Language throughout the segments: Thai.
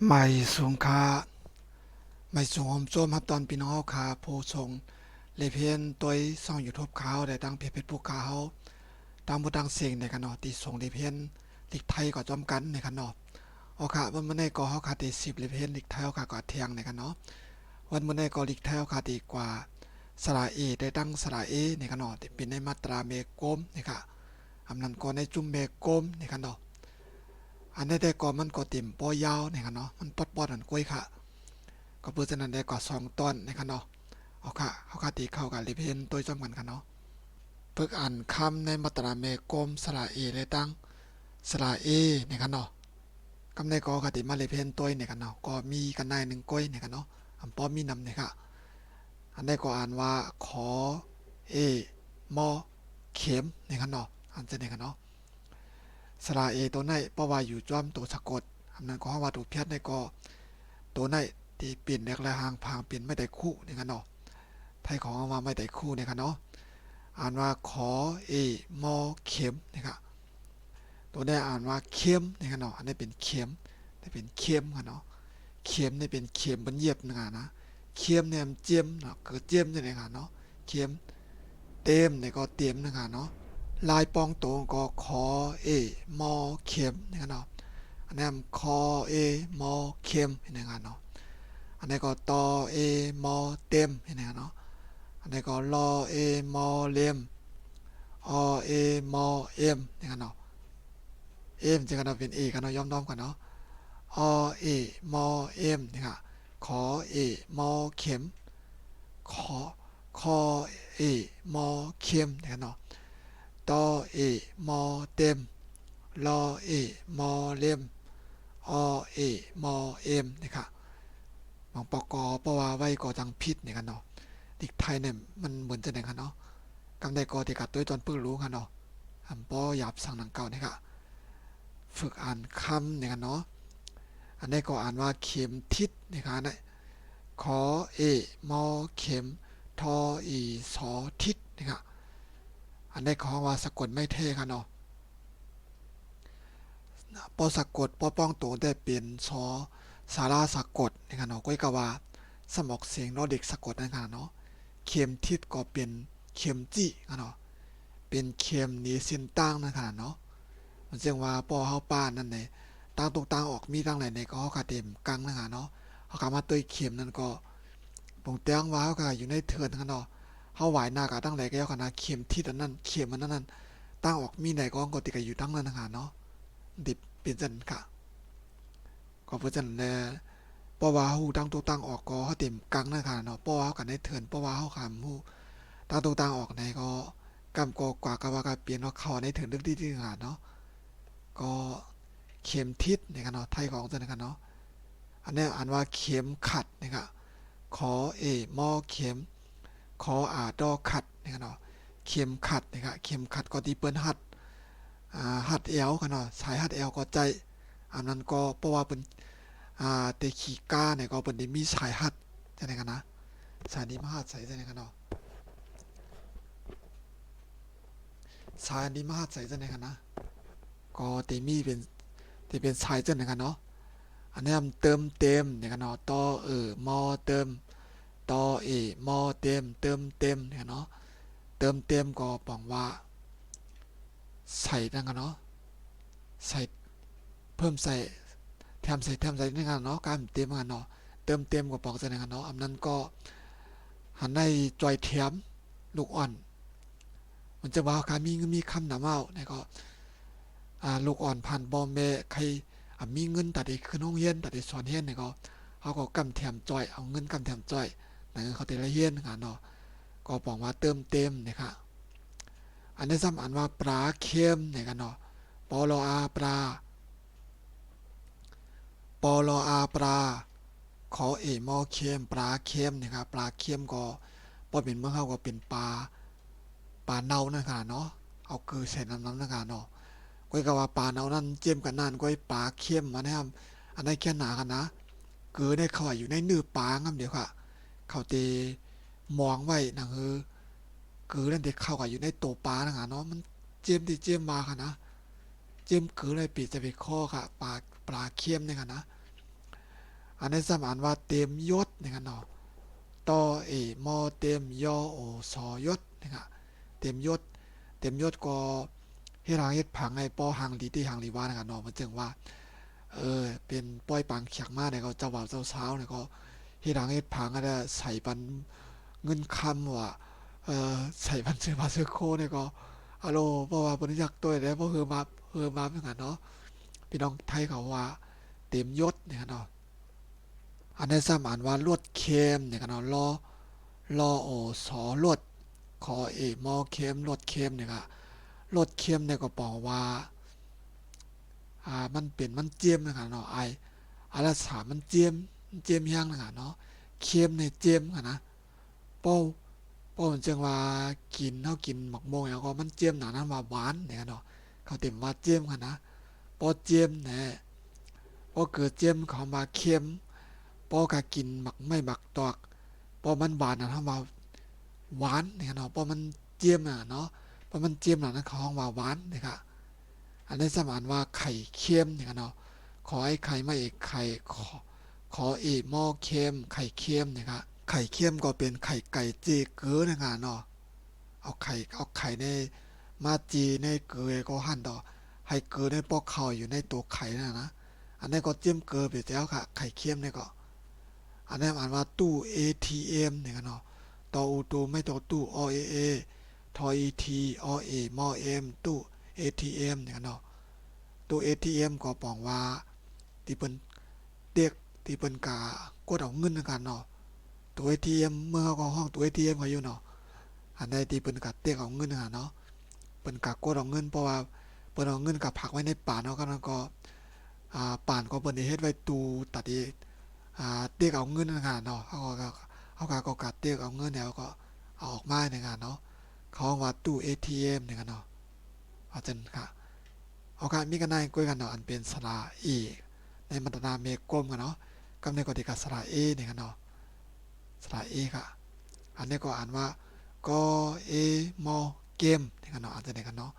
ไม่สูงค่าไม่สูงหอมโจมครับตอนพี่น้องขาผู้ชงเลยเพียนตัวซ่องยูทูบเขาได้ตั้งเพจภูเขาตั้งบทตั้งเสียงในกันเนาะตีส่งเลยเพียนลิกไทยก็จอมกันในกันเนาะโอค่ะวันเมื่อในก็เขาขาตี10เลยเพียนลิกไทยเขาขาก็เทียงในกันเนาะวันเมื่อในก็ลิกไทยเขาขาตีกว่าสระเอได้ตั้งสระเอในกันเนาะเป็นในมาตราเมกมนี่ค่ะอำนั้นก็ในจุ่มเมกมในกันเนาะอันนี้ได้ก็มันก็ติ่มปอยาวในกันเนาะมันปอดอันกล้วยค่ะ ก็เพื่อจะนั้นได้ก็2 ตอนนะครับเนาะเอาค่ะเอาค่ะตีเข้ากับลิเพนตัวจอมกันกันเนาะฝึกอ่านคำในมาตราเมกมสระเอเลยตั้งสระเอนะครับเนาะคำในก็กติมาลิเพนตัวเนี่ยกันเนาะก็มีกันใน1 ก้อยเนี่ยกันเนาะอันป้อมีนำเนี่ยค่ะอันได้ก็อ่านว่าขอเอมอเข็มเนี่ยกันเนาะอันจะเนี่ยกันเนาะสระเอตัวไหนเพราะว่าอยู่จอมตัวสะกดอันนั้นก็ว่าตัวเพียรในก็ตัวไหนที่เปลี่ยนเล็กและหางพางเปลี่ยนไม่ได้คู่เนี่ยกันเนาะไทยของว่าไม่ได้คู่เนี่ยครับเนาะอ่านว่าขอเอมอเข็มนะครับตัวได้อ่านว่าเข้มนะครับเนาะอันนี้เป็นเข็มได้เป็นเข้มครับเนาะเข็มนี่เป็นเข็มบนเย็บนะครับนะเข้มเนี่ยเจียมเนาะคือเจียมนี่นะครับเนาะเข้มเต็มเนี่ยก็เต็มนะครับเนาะลายปองตัวก็ขอเอมอเข็มนะครับเนาะอันนี้คอเอมอเข็มนะครับเนาะอันนี้ก็ตอเอมอเต็มนะครับเนาะอันนี้ก็รอเอมอเลมอเอมอเอ็มนี่กันเนาะเอ็มจะกันเนาะเป็นเอกันเนาะย่อมน้อมกันเนาะอเอมอเอ็มนี่ค่ะขอเอมอเข็มขอคอเอมอเข็มนี่กันเนาะตอเอมอเต็มรอเอมอเลมอเอมอเอ็มนี่ค่ะบางปกปว่าไว้ก่อจังพิษนี่กันเนาะดิกไทยเนี่ยมันเหมือนจะไหนกันเนาะกำได้ก่อที่กัดตัวจนเพิ่งรู้กันเนาะอันป้อหยาบสั่งหนังเก่านี่ค่ะฝึกอ่านคำเนี่ยกันเนาะอันนี้ก็อ่านว่าเข็มทิศนี่ค่ะนะขอเอมอเข็มทออีสอทิศนี่ค่ะอันนี้ขอว่าสะกดไม่เท่ค่ะเนาะปอสะกดปอป้องตัวได้เป็นซอสาราสะกดนี่ค่ะเนาะก็กว่าสมอกเสียงเนาะเด็กสะกดนั่นค่ะเนาะเข็มทิศก็เป็นเข็มจี้ค่ะเนาะเป็นเข็มนี้เส้นตั้งนั่นค่ะเนาะ มันจึงว่าปอเฮาป้านนั่นเนี่ยตั้งตรงตั้งออกมีตั้งไหนในก็เฮาก็เต็มกังนะฮะเนาะเฮาก็มาตุ้ยเข็มนั่นก็ปงเตียงว่าเฮาก็อยู่ในเถินกันเนาะเฮาไหวหน้าก็ตั้งไหนก็เฮาก็นาเข็มที่อันนั้นเข็มมันนั้นตั้งออกมีไหนก็ติก็อยู่ตั้งนั้นนะฮะเนาะดิเป็นจังค่ะก็เพื่อจังแลเพราะว่าเฮาตั้งตรงตั้งออกก็เฮาเต็มกังนะฮะเนาะเพราะว่าเฮาก็ในเถินเพราะว่าเฮาขามฮู้ตั้งตรงตั้งออกในก็กำกอกว่าก็ว่าก็เปลี่ยนเนาะเข้าในเถินลึกที่หาเนาะก็เข็มทิศนี่กันเนาะไทยของจังกันเนาะ อันนี้อ่านว่าเข็มขัดนะครับขอเอมอเข็มขออาดอขัดนะครับเนาะเข็มขัดนะครับเข็มขัดก็ตีเปิ้นหัดหัดเอวกันเนาะสายหัดเอวก็ใจอันนั้นก็เพราะว่าเป็นเตขีก้าเนี่ยก็เป็นได้มีสายหัดใช่ไหมกันนะสายนี้มาหัดใส่ใช่ไหมกันเนาะสายนี้มาหัดใส่ใช่ไหมกันนะก็เตมีเป็นสายใช่ไหมกันเนาะอันนี้เติมเต็มเนี่ยกันเนาะต่อมอเติม ตอเอมอเต็มเติมเต็มเนี่ยเนาะเติมเต็มก็ปองว่าใส่นั่นกันเนาะใส่เพิ่มใส่แถมใส่นั่นกันเนาะการเต็มกันเนาะเติมเต็มก็ปองใส่นั่นกันเนาะอันนั้นก็หันในจอยแถมลูกอ่อนมันจะว่าการมีคำหนาเมาเนี่ยก็ลูกอ่อนผ่านบอมเบใครมีเงินตัดได้ขึ้นห้องเรียนตัดได้สอนเรียนเนี่ยก็เขาก็กำแถมจอยเอาเงินกำแถมจอยนั่นเขาแต่ละเรียนกันเนาะก็บอกว่าเติมเต็มนะครับอันนี้ซ้ำอ่านว่าปลาเค็มเนี่ยกันเนาะปลออาปลาปลออาปลาขอเอมอเค็มปลาเค็มนะครับปลาเค็มก็พอเป็นเมื่อเขาก็เป็นปลาเน่านะครับเนาะเอาเกลือใส่น้ำนะครับเนาะก้อยก็ว่าปลาเน่านั้นเจียมกันนั่นก้อยปลาเค็มมานะครับอันนี้แค่หนากันนะเกลือได้เข้าอยู่ในเนื้อปลาครับเดี๋ยวค่ะเขาตีมองไว้นะคือนั่นเด็กเข้ากับอยู่ในตัวปลานะฮะเนาะมันเจียมที่เจียมมาค่ะนะเจียมคือเลยปีจะไปข้อค่ะปลาเค็มเนี่ยค่ะนะ อันนี้สมานว่าเต็มยศนะครับเนาะตอเอมอเต็มยอโอสอยศนะครับเต็มยศเต็มยศก็เฮ็ดหางเฮ็ดผังไอ้ปอหางลีที่หางลีว่านะครับเนาะมันจึงว่าเป็นป้อยปังเขียกมาเนี่ยก็เจ้าบ่าวเจ้าสาวเนี่ยก็เฮ็ดหางเฮ็ดผังก็ได้ใส่ปันเงินคำว่าใส่ปันซื้อมาซื้อโคเนี่ยก็อะโลเพราะว่าบริจาคตัวได้เพราะเฮือมาเหมือนกันเนาะพี่น้องไทยเขาว่าเต็มยศเนี่ยเนาะอันนี้สมานว่าลวดเค็มเนี่ยเนาะลอโอสอลวดขอเอมอเค็มลวดเค็มเนี่ยก็ลวดเค็มเนี่ยก็บอกว่ามันเป็นมันเจียมนะครับเนาะอาราสามันเจียมย่างนะครับเนาะเค็มเนี่ยเจียมกันนะเป้าเป้ามันจึงว่ากินเท่ากินหมักโมงแล้วก็มันเจียมหนานั้นว่าหวานเนี่ยเนาะเขาเต็มว่าเจียมกันนะพอเจียมเนี่ยพอเกิดเจียมเขามาเค็มพอกากินหมักไม่หมักตอกพอมันหวานนะทำว่าหวานเนี่ยเนาะพอมันเจียมอ่ะเนาะพอมันเจียมหนานั้นเขาห้องว่าหวานนะครับอันนี้สมานว่าไข่เค็มเนี่ยเนาะขอให้ไข่ไม่เอกไข่ขอเอกหม้อเค็มไข่เค็มนะครับไข่เค็มก็เป็นไข่ไก่เจเก๋อนะครับเนาะเอาไข่ในมาจีในเกลือก็หั่นต่อให้เกลือในปอกข้าวอยู่ในตัวไข่นะอันนี้ก็จิ้มเกลือไปแล้วค่ะไข่เค็มเนี่ยก็อันนี้อ่านว่าตู้ ATM เนี่ยเนาะตออูตูไม่ตอตู้อเอเอทออีทีอเอมอเอ็มตู้ ATM เนี่ยเนาะตู้ ATM ก็บอกว่าที่เปิ้นเด็กที่เปิ้นกากดเอาเงินในกันเนาะตู้ ATM เมื่อเขาก็ห้องตู้ ATM เขาอยู่เนาะอันใดที่เปิ้นกะเด็กเอาเงินนะเนาะเปิ้นกะกดเอาเงินเพราะว่าเปิ้นเอาเงินกับผักไว้ในป่าเนาะก็ป่านก็เปิ้นได้เฮ็ดไว้ตู้ตัดอีเด็กเอาเงินนะเนาะเขาก็กัดเด็กเอาเงินแล้วก็เอาออกมาในงานเนาะเขาว่าตู้ ATM เนี่ยกันเนาะอาจารย์ค่ะเอาการมีกันได้กล้วยกันเนาะอันเป็นสระอีในมัตนาเมกลมกันเนาะกำเนิดก็ติกาสระเอเนี่ยกันเนาะสระเอค่ะอันนี้ก็อ่านว่ากอเอมอเกมเนี่ยกันเนาะอาจจะเนี่ยกันเนาะ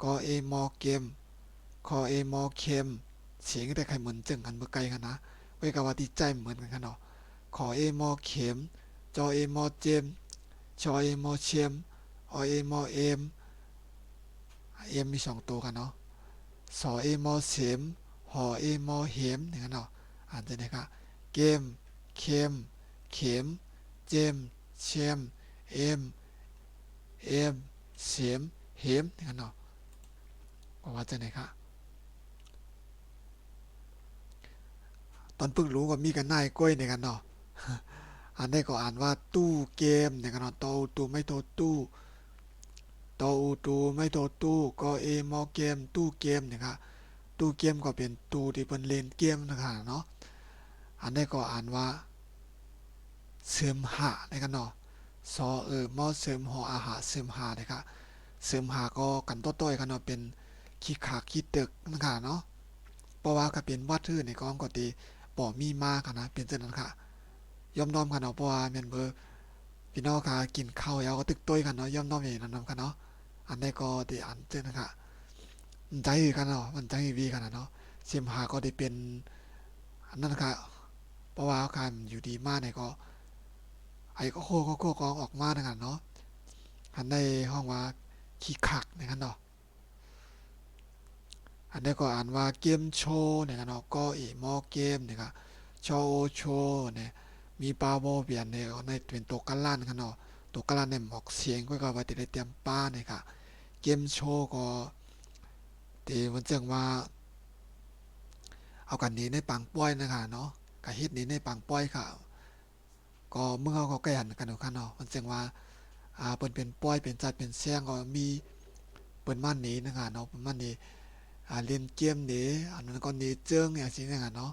กอเอมอเกมคอเอมอเคมเสียงแต่ใครเหมือนจึงกันเมื่อไกลกันนะเว้ยกับว่าดีใจเหมือนกันเนาะขอเอมอเข็มจอเอมอเจมชอเอมอเชมอเอมอเอมเอ็มมี2 ตัวกันเนาะสอเอมอเสมหอเอมอเหมอย่างนั้นเนาะอ่านจะได้ครับเกมเคมเข็มเจมเชมเอมเอมเสมเหมอย่างนั้นเนาะว่าจะไหนครับตอนเพิ่งรู้ก็มีกันนายกล้วยในกันเนาะอันนี้ก็อ่านว่าตู้เกมในกันเนาะโตตู้ไม่โตตู้โตตูไม่โตตู้ก็เอมอเกมตู้เกมนะครับตู้เกมก็เป็นตู้ที่เป็นเล่นเกมนะครับเนาะอันนี้ก็อ่านว่าเสริมหาในกันเนาะซอมอเสริมหออาหาเสริมหานะครับเสริมหาก็กันต้อยๆกันเนาะเป็นขี้ขาขี้ตึกนะครับเนาะเพราะว่าก็เป็นวัดทื่อในกองก็ดีป่อมีมากนะเป็นเช่นนั้นค่ะย่อมน้อมกันเนาะเพราะว่าแม่นเบอร์พี่น้องค่ะกินข้าวแล้วก็ตึกต้อยกันเนาะย่อมน้อมอย่างนั้นนำกันเนาะอันนี้ก็ได้อ่านเช่นนั้นค่ะมันใจกันเนาะมันใจวีกันเนาะเสียมหาก็ได้เป็นอันนั้นค่ะเพราะว่าการอยู่ดีมากเนี่ยก็ไอ้ก็โคกองออกมานะครับเนาะอันในห้องว่าขี้ขักนะครับเนาะอันนี้ก็อ่านว่าเกมโชว์เนี่ยเนาะก็อีมอเกมเนี่ยค่ะโชว์เนี่ยมีปลาโบเบียนเนี่ยในเป็นตัวกันล่านกันเนาะตัวกันล่านเนี่ยออกเสียงก็ว่าติดได้เตรียมป้าเนี่ยค่ะเกมโชว์ก็ที่มันจึงว่าเอากันนี้ในปังป้อยนะคะเนาะกะเฮ็ดนี้ในปังป้อยค่ะก็เมื่อเขาก็ใกล้หันกันเนาะค่ะเนาะมันจึงว่าเปิ้นเป็นป้อยเป็นจัดเป็นแซงก็มีเปิ้นมาหนีนะคะเนาะเปิ้นมาหนีเล่นเกมนี้อันนั้นก็หนีเจิ้งอย่างซี่นะคะเนาะ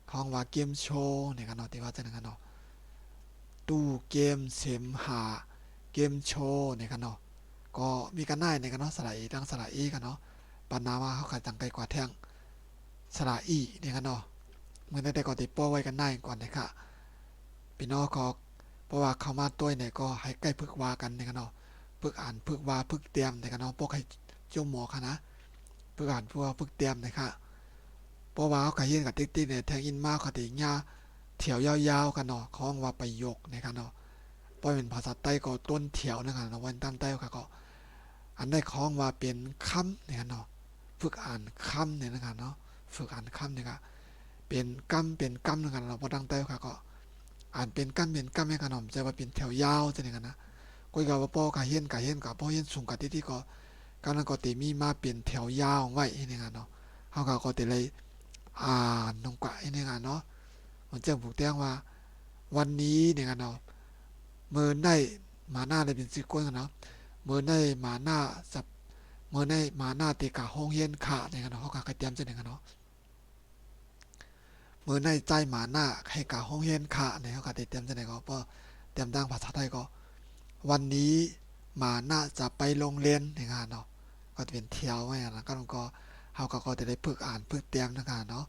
ของว่าเกมโชว์เนี่ยกันเนาะที่ว่าจังนั้นกันเนาะตู้เกมเสมหาเกมโชว์เนี่ยกันเนาะก็มีกันได้ในกันเนาะสระอีทั้งสระอีกันเนาะปานนามาเขาขัดจังไกลกว่าแท่งสระอีเนี่ยกันเนาะเมื่อได้ก่อนติป้อไว้กันได้ก่อนนะคะพี่น้องก็เพราะว่าเข้ามาตัวเนี่ยก็ให้ใกล้พึกว่ากันเนี่ยกันเนาะพึกอ่านพึกว่าพึกเตรียมเนี่ยกันเนาะพวกให้จุ่มหมอค่ะนะพึกอ่านพึกว่าพึกเตรียมนะคะเพราะว่าเขาขยินกับติ๊กติ๊กเนี่ยแทงอินมากเขาติญา เถียวยาวๆกันเนาะคล้องว่าประโยคในกันเนาะบ่เป็นภาษาใต้ก็ต้นเถียวนะครับเนาะวันตั้งใต้ก็อันได้คล้องว่าเป็นคำในกันเนาะฝึกอ่านคำเนี่ยนะครับเนาะฝึกอ่านคำเนี่ยก็เป็นกำในกันเนาะบ่ตั้งใต้ก็อ่านเป็นกำให้กันเนาะจะว่าเป็นแถวยาวจังได๋กันนะก็ก็ว่าป้อก็เฮียนก็บ่เฮียนสูงก็ที่ก็กำลังก็ติมีมาเป็นแถวยาวไว้ในกันเนาะเฮาก็ติเลยอ่านลงกว่าในกันเนาะมันจะผูกแต้งว่าวันนี้ในกันเนาะมื้อได้มาหน้าได้เป็นสิกวนกันเนาะมื้อได้มาหน้าสับมื้อได้มาหน้าติกะโรงเรียนค่ะในกันเนาะเฮาก็เตรียมจังได๋กันเนาะมื้อได้ใจมาหน้าให้กะโรงเรียนค่ะในเฮาก็เตรียมจังได๋ก็บ่เตรียมดังภาษาไทยก็วันนี้มาหน้าจะไปโรงเรียนในกันเนาะก็จะเป็นเที่ยวไว้นะก็เฮาก็จะได้ฝึกอ่านฝึกเตรียมในกันเนาะ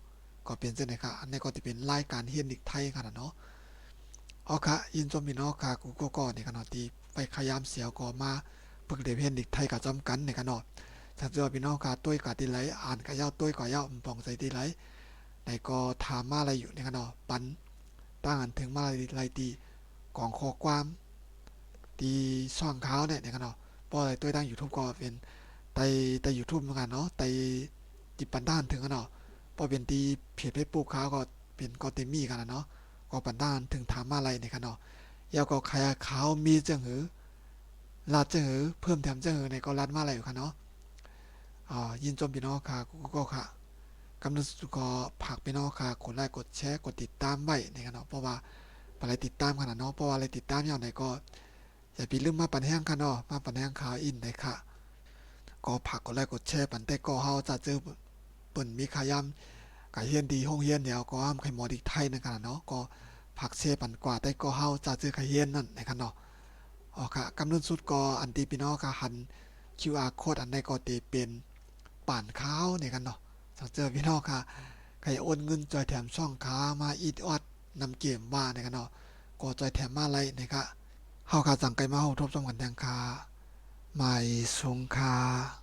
ก็เป็นจังได๋ค่ะอันนี้ก็สิเป็นรายการเรียนเด็กไทยค่ะเนาะอ๋อค่ะยินจมพี่น้องค่ะกูก็นี่กันเนาะที่ไปพยายามเสียวก็มาฝึกเรียนเด็กไทยกับจำกันนี่กันเนาะถ้าเจอพี่น้องค่ะตุ้ยกับที่ไหลอ่านกับยาวตุ้ยกับยาวป่องใส่ที่ไหลในก็ถามมาอะไรอยู่นี่กันเนาะปันตั้งอันถึงมาอะไรตีกองข้อความตีช่องเขาเนี่ยนี่กันเนาะเพราะอะไรตุ้ยตั้ง YouTube ก็เป็นไต่ YouTube เหมือนกันเนาะไต่จิปันด้านถึงกันเนาะพอเป็นตีเพจ Facebook เขาก็เป็นก็เต็มมีกันนะเนาะก็ปันด้านถึงถามมาอะไรนี่กันเนาะยาวก็ใครเขามีจังหือลาดจังหือเพิ่มแถมจังหือในก็ลาดมาอะไรอยู่ค่ะเนาะยินจมพี่น้องค่ะกูก็ค่ะกำลังสุก็ผักพี่น้องค่ะกดไลค์กดแชร์กดติดตามไว้ในกันเนาะเพราะว่าอะไรติดตามขนาดเนาะเพราะว่าอะไรติดตามอย่างไหนก็อย่าไปลืมมาปันแห้งค่ะเนาะมาปันแห้งข่าวอินได้ค่ะก็ผักกดไลค์กดแชร์ปันแต่ก็เฮาจะเจอเปิ่นมีขายำกะเฮียนดีห้องเฮียนเดียวก็ห้ามใครหมอดีไทยในกันเนาะก็ผักเชปันกว่าแต่ก็เฮาจะเจอขายเฮียนนั่นในกันเนาะอ๋อค่ะกำลังสุดก็อันตีพี่น้องค่ะหัน QR code อันใดก็ตีเป็นป่านข้าวในกันเนาะสังเจอพี่น้องค่ะใครโอนเงินจอยแถมช่องค้ามาอีดออดนำเกมว่าในกันเนาะก็จอยแถมมาอะไรนะคะเฮาค่ะสั่งไก่มาเฮาทบสมกันแทงค่ะไม่สงค่ะ